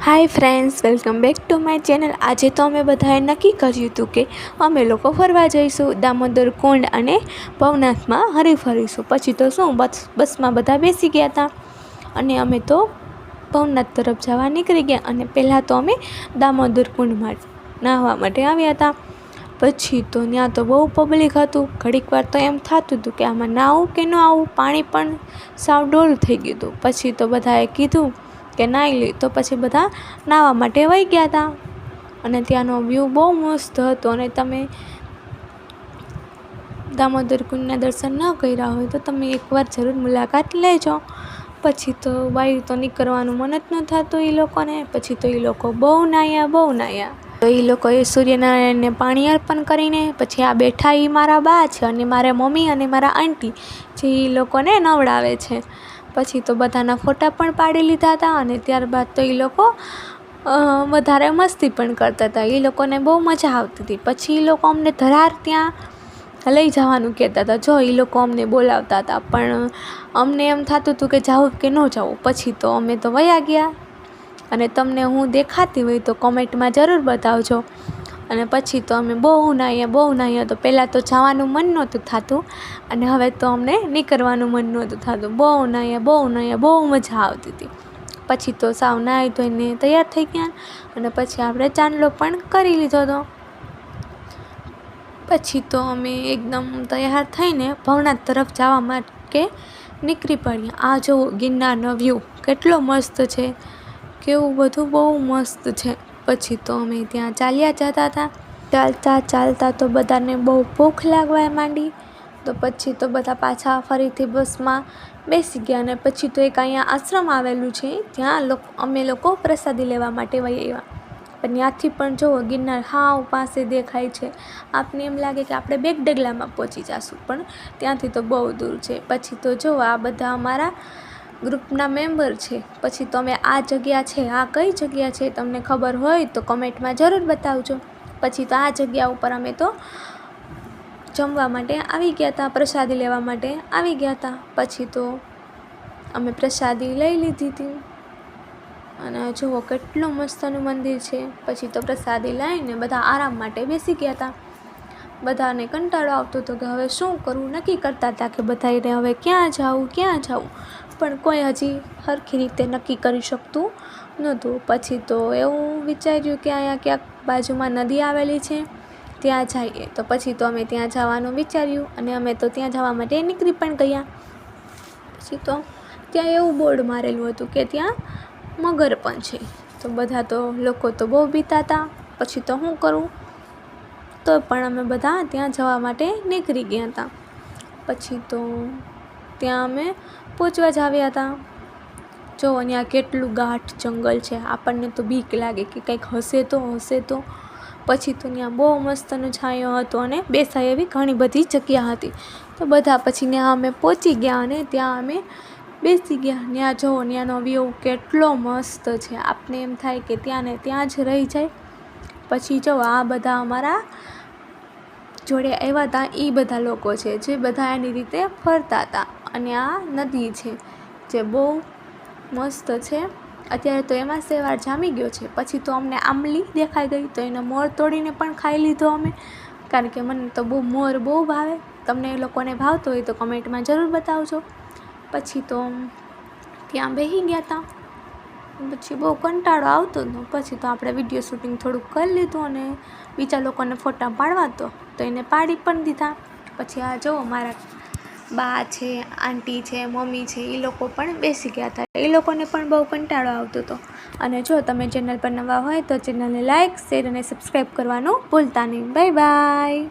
Hi friends, welcome back to my channel. આજે તો અમે બધાએ નક્કી કર્યું હતું કે અમે લોકો ફરવા જઈશું દામોદર કુંડ અને ભવનાથમાં હરીફરીશું। પછી તો શું બસમાં બધા બેસી ગયા હતા અને અમે તો ભવનાથ તરફ જવા નીકળી ગયા। અને પહેલાં તો અમે દામોદર કુંડમાં નાહવા માટે આવ્યા હતા। પછી તો ત્યાં તો બહુ પબ્લિક હતું। ઘડીક વાર તો એમ થતું હતું કે આમાં નાહવું કે ન આવું, પાણી પણ સાવ ડોલ થઈ ગયું હતું। પછી તો બધાએ કીધું કે નાહી લે, તો પછી બધા નાહવા માટે વહી ગયા હતા। અને ત્યાંનો વ્યૂ બહુ મસ્ત હતો। અને તમે દામોદર કુંડના દર્શન ન કર્યા હોય તો તમે એકવાર જરૂર મુલાકાત લેજો। પછી તો બહાર તો નીકળવાનું મન જ ન થતું એ લોકોને। પછી તો એ લોકો બહુ નાહ્યા। તો એ લોકોએ સૂર્યનારાયણને પાણી અર્પણ કરીને પછી આ બેઠા એ મારા બા છે અને મારા મમ્મી અને મારા આંટી જે એ લોકોને નવડાવે છે। પછી તો બધાના ફોટા પણ પાડી લીધા હતા અને ત્યારબાદ તો એ લોકો વધારે મસ્તી પણ કરતા હતા। એ લોકોને બહુ મજા આવતી હતી। પછી એ લોકો અમને ધરાર ત્યાં લઈ જવાનું કહેતા હતા। જો એ લોકો અમને બોલાવતા હતા પણ અમને એમ થતું હતું કે જાવું કે ન જાવું। પછી તો અમે તો વયા ગયા। અને તમને હું દેખાતી હોય તો કોમેન્ટમાં જરૂર બતાવજો। અને પછી તો અમે બહુ નાહ્યા। તો પહેલાં તો જવાનું મન નહોતું થતું અને હવે તો અમને નીકળવાનું મન નહોતું થતું। બહુ નાહ્યા, બહુ મજા આવતી હતી। પછી તો સાવ નાહી ધોઈને તૈયાર થઈ ગયા અને પછી આપણે ચાંદલો પણ કરી લીધો હતો। પછી તો અમે એકદમ તૈયાર થઈને ભવનાથ તરફ જવા માટે નીકળી પડ્યા। આ જુઓ ગિરનારનો વ્યૂ કેટલો મસ્ત છે, કેવું બધું બહુ મસ્ત છે। પછી તો અમે ત્યાં ચાલ્યા જતા હતા। ચાલતા તો બધાને બહુ ભૂખ લાગવા માંડી। તો પછી તો બધા પાછા ફરીથી બસમાં બેસી ગયા। અને પછી તો એક અહીંયા આશ્રમ આવેલું છે, ત્યાં અમે લોકો પ્રસાદી લેવા માટે વહી આવ્યા। પણ ત્યાંથી પણ જુઓ ગિરનાર હાવ પાસે દેખાય છે। આપને એમ લાગે કે આપણે બેગ ડગલામાં પહોંચી જઈશું, પણ ત્યાંથી તો બહુ દૂર છે। પછી તો જુઓ આ બધા અમારા ગ્રુપના મેમ્બર છે। પછી તો અમે આ જગ્યા છે, આ કઈ જગ્યા છે તમને ખબર હોય તો કમેન્ટમાં જરૂર બતાવજો। પછી તો આ જગ્યા ઉપર અમે તો જમવા માટે આવી ગયા હતા, પ્રસાદી લેવા માટે આવી ગયા હતા। પછી તો અમે પ્રસાદી લઈ લીધી હતી અને જુઓ કેટલું મસ્તનું મંદિર છે। પછી તો પ્રસાદી લઈને બધા આરામ માટે બેસી ગયા હતા। બધાને કંટાળો આવતો હતો કે હવે શું કરવું, નક્કી કરતા હતા કે બધાને હવે ક્યાં જવું, પણ કોઈ હજી સરખી રીતે નક્કી કરી શકતું નહોતું। પછી તો એવું વિચાર્યું કે અહીંયા ક્યાંક બાજુમાં નદી આવેલી છે, ત્યાં જઈએ। તો પછી તો અમે ત્યાં જવાનું વિચાર્યું અને અમે તો ત્યાં જવા માટે નીકળી પણ ગયા। પછી તો ત્યાં એવું બોર્ડ મારેલું હતું કે ત્યાં મગર પણ છે। તો બધા તો લોકો તો બહુ બીતા હતા। પછી તો શું કરું, તો પણ અમે બધા ત્યાં જવા માટે નીકળી ગયા હતા। પછી તો ત્યાં અમે પહોંચવા જ આવ્યા હતા। જો ત્યાં કેટલું ગાઢ જંગલ છે, આપણને તો બીક લાગે કે કંઈક હશે તો। પછી તો ત્યાં બહુ મસ્તનો છાંયો હતો અને બેસાય એવી ઘણી બધી જગ્યા હતી। તો બધા પછી ત્યાં અમે પહોંચી ગયા અને ત્યાં અમે બેસી ગયા। ત્યાં જુઓ ત્યાંનો વ્યૂ કેટલો મસ્ત છે, આપને એમ થાય કે ત્યાં ને ત્યાં જ રહી જાય। પછી જો આ બધા અમારા જોડે આવ્યા હતા એ બધા લોકો છે, જે બધા એની રીતે ફરતા હતા। અને આ નદી છે જે બહુ મસ્ત છે। અત્યારે તો એમાં શેવાળ જામી ગયો છે। પછી તો અમને આંબલી દેખાઈ ગઈ તો એનો મોર તોડીને પણ ખાઈ લીધો અમે, કારણ કે મને તો મોર બહુ ભાવે। તમને એ લોકોને ભાવતો હોય તો કમેન્ટમાં જરૂર બતાવજો। પછી તો ત્યાં બેસી ગયા હતા। પછી બહુ કંટાળો આવતો હતો। પછી તો આપણે વિડીયો શૂટિંગ થોડુંક કરી લીધું અને બીજા લોકોને ફોટા પાડવા તો એને પાડી પણ દીધા। પછી આ જુઓ મારા બા છે, આંટી છે, મમ્મી છે, એ લોકો પણ બેસી ગયા હતા। એ લોકોને પણ બહુ કંટાળો આવતો હતો। અને જો તમે ચેનલ પર નવા હોય તો ચેનલને લાઇક, શેર અને સબસ્ક્રાઈબ કરવાનું ભૂલતા નહીં। Bye bye.